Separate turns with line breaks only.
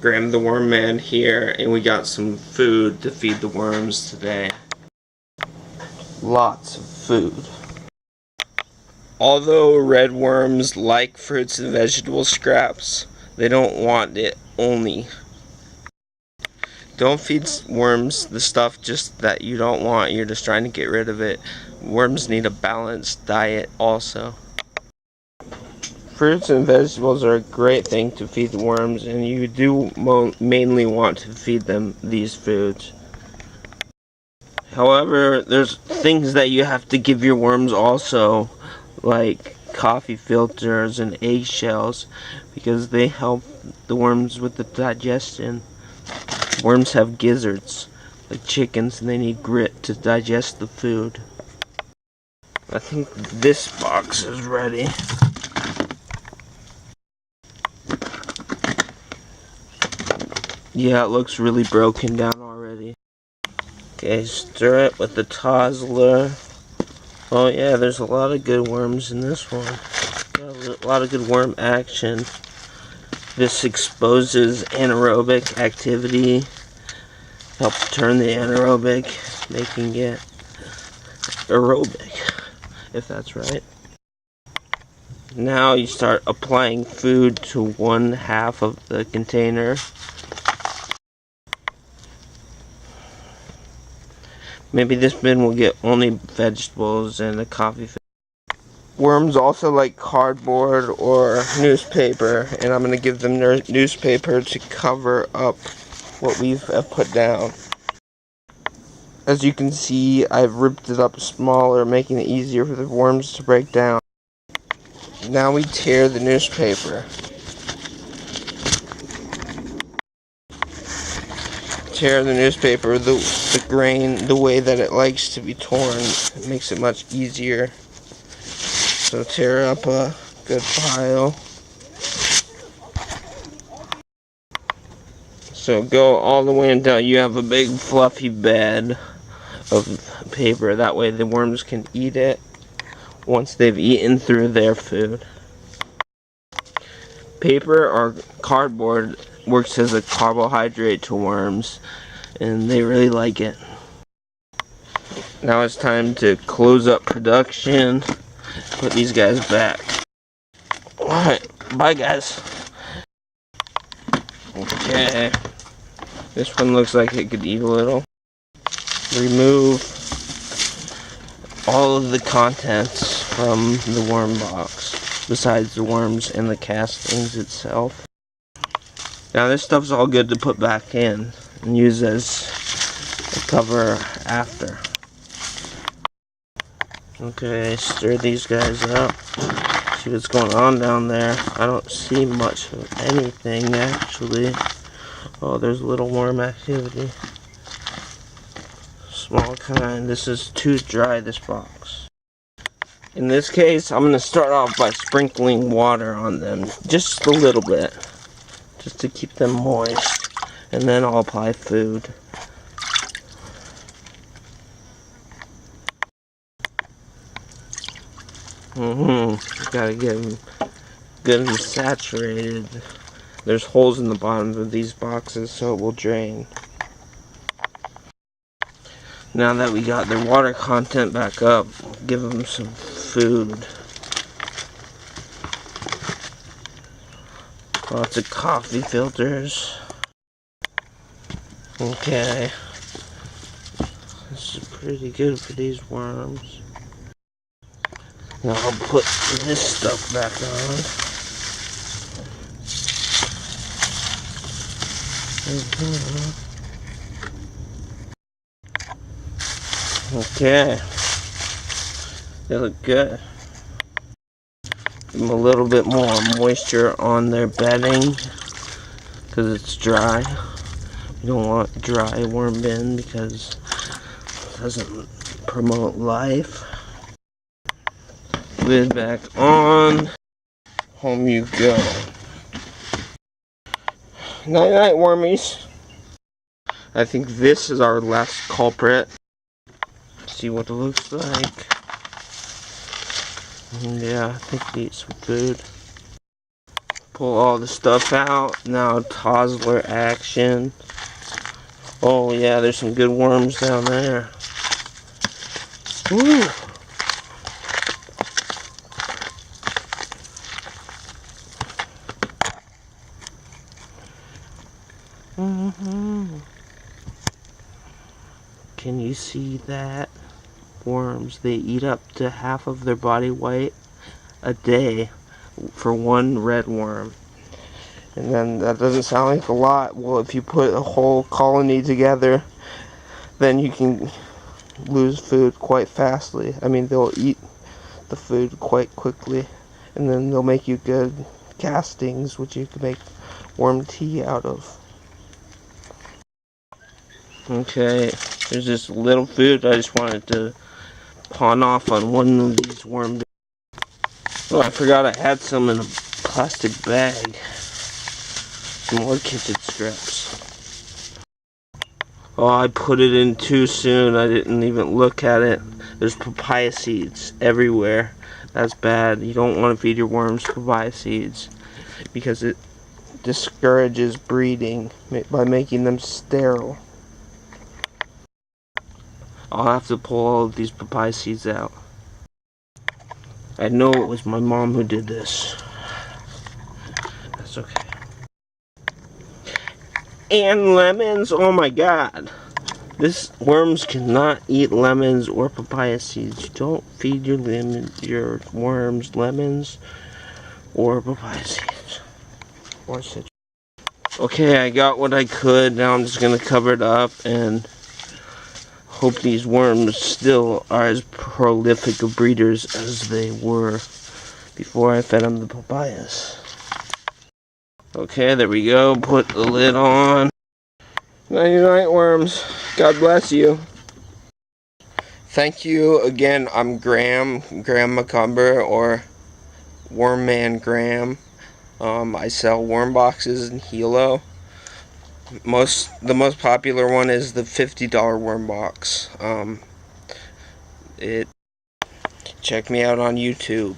Graham the Worm Man here, and we got some food to feed the worms today. Lots of food. Although red worms like fruits and vegetable scraps, they don't want it only. Don't feed worms the stuff just that you don't want, you're just trying to get rid of it. Worms need a balanced diet also. Fruits and vegetables are a great thing to feed the worms, and you do mainly want to feed them these foods. However, there's things that you have to give your worms also, like coffee filters and eggshells, because they help the worms with the digestion. Worms have gizzards, like chickens, and they need grit to digest the food. I think this box is ready. Yeah, it looks really broken down already. Okay, stir it with the Tozzler. Oh yeah, there's a lot of good worms in this one. Got a lot of good worm action. This exposes anaerobic activity. Helps turn the anaerobic, making it aerobic, if that's right. Now you start applying food to 1/2 of the container. Maybe this bin will get only vegetables and a coffee filter. Worms also like cardboard or newspaper, and I'm going to give them newspaper to cover up what we've put down. As you can see, I've ripped it up smaller, making it easier for the worms to break down. Now we tear the newspaper. Tear the newspaper the grain the way that it likes to be torn. It makes it much easier. So tear up a good pile. So go all the way until you have a big fluffy bed of paper. That way the worms can eat it once they've eaten through their food. Paper or cardboard works as a carbohydrate to worms, and they really like it. Now it's time to close up production, put these guys back. Alright, bye guys. Okay, this one looks like it could eat a little. Remove all of the contents from the worm box, besides the worms and the castings itself. Now this stuff's all good to put back in and use as a cover after. Okay, stir these guys up. See what's going on down there. I don't see much of anything actually. Oh, there's little worm activity. Small kind. This is too dry, this box. In this case, I'm going to start off by sprinkling water on them. Just a little bit. Just to keep them moist, and then I'll apply food. Gotta get them good and saturated. There's holes in the bottom of these boxes so it will drain. Now that we got their water content back up, give them some food. Lots of coffee filters. Okay. This is pretty good for these worms. Now I'll put this stuff back on. Okay. They look good. Give them a little bit more moisture on their bedding because it's dry. You don't want dry worm bin because it doesn't promote life. Lid back on. Home you go. Night night, wormies. I think this is our last culprit. See what it looks like. Yeah, I think they eat some food. Pull all the stuff out. Now toddler action. Oh yeah, there's some good worms down there. Woo! Can you see that? Worms, they eat up to half of their body weight a day for one red worm. And then that doesn't sound like a lot. Well, if you put a whole colony together, then you can lose food quite fastly. I mean, they'll eat the food quite quickly, and then they'll make you good castings, which you can make worm tea out of. Okay, there's this little food I just wanted to pawn off on one of these worms. Oh, I forgot I had some in a plastic bag. Some more kitchen scraps. Oh, I put it in too soon. I didn't even look at it. There's papaya seeds everywhere. That's bad. You don't want to feed your worms papaya seeds because it discourages breeding by making them sterile. I'll have to pull all of these papaya seeds out. I know it was my mom who did this. That's okay. And lemons, oh my god. This worms cannot eat lemons or papaya seeds. You don't feed your worms lemons or papaya seeds. Or citrus. Okay, I got what I could. Now I'm just gonna cover it up and hope these worms still are as prolific of breeders as they were before I fed them the papayas. Okay, there we go. Put the lid on. Nighty night, worms. God bless you. Thank you again. I'm Graham McCumber, or Worm Man Graham. I sell worm boxes in Hilo. The most popular one is the $50 worm box. Check me out on YouTube.